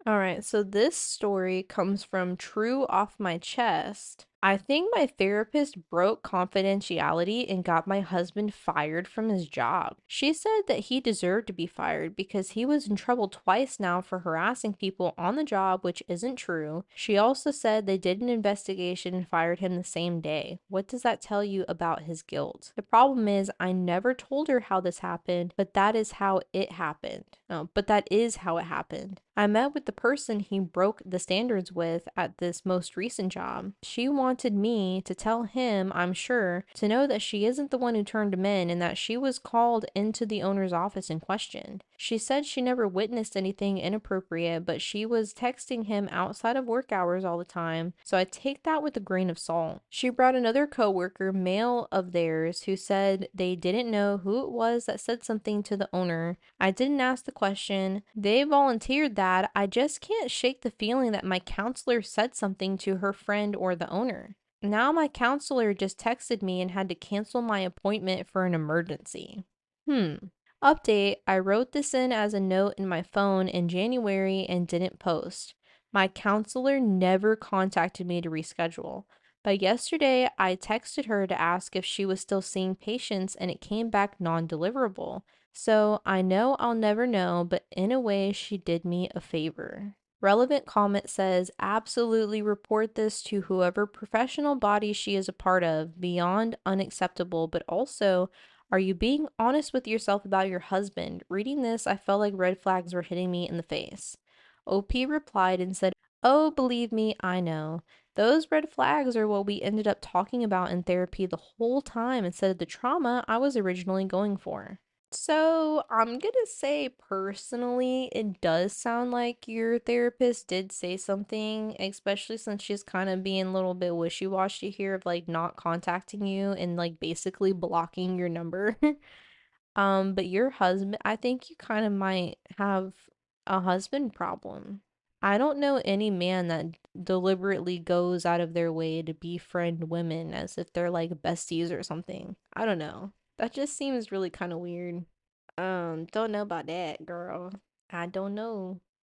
All right, so this story comes from True Off My Chest. I think my therapist broke confidentiality and got my husband fired from his job. She said that he deserved to be fired because he was in trouble twice now for harassing people on the job, which isn't true. She also said they did an investigation and fired him the same day. What does that tell you about his guilt? The problem is, I never told her how this happened, but that is how it happened. No, but that is how it happened. I met with the person he broke the standards with at this most recent job. She wanted me to tell him, I'm sure, to know that she isn't the one who turned him in and that she was called into the owner's office and questioned. She said she never witnessed anything inappropriate, but she was texting him outside of work hours all the time, so I take that with a grain of salt. She brought another coworker, male of theirs, who said they didn't know who it was that said something to the owner. I didn't ask the question. They volunteered that. I just can't shake the feeling that my counselor said something to her friend or the owner. Now my counselor just texted me and had to cancel my appointment for an emergency. Hmm. Update, I wrote this in as a note in my phone in January and didn't post. My counselor never contacted me to reschedule. But yesterday, I texted her to ask if she was still seeing patients and it came back non deliverable. So I know I'll never know, but in a way, she did me a favor. Relevant comment says, absolutely report this to whoever professional body she is a part of, beyond unacceptable, but also, are you being honest with yourself about your husband? Reading this, I felt like red flags were hitting me in the face. OP replied and said, oh, believe me, I know. Those red flags are what we ended up talking about in therapy the whole time instead of the trauma I was originally going for. So, I'm gonna say personally, it does sound like your therapist did say something, especially since she's kind of being a little bit wishy-washy here of like not contacting you and like basically blocking your number. But your husband, I think you kind of might have a husband problem. I don't know any man that deliberately goes out of their way to befriend women as if they're like besties or something. I don't know. That just seems really kind of weird. Don't know about that, girl. I don't know.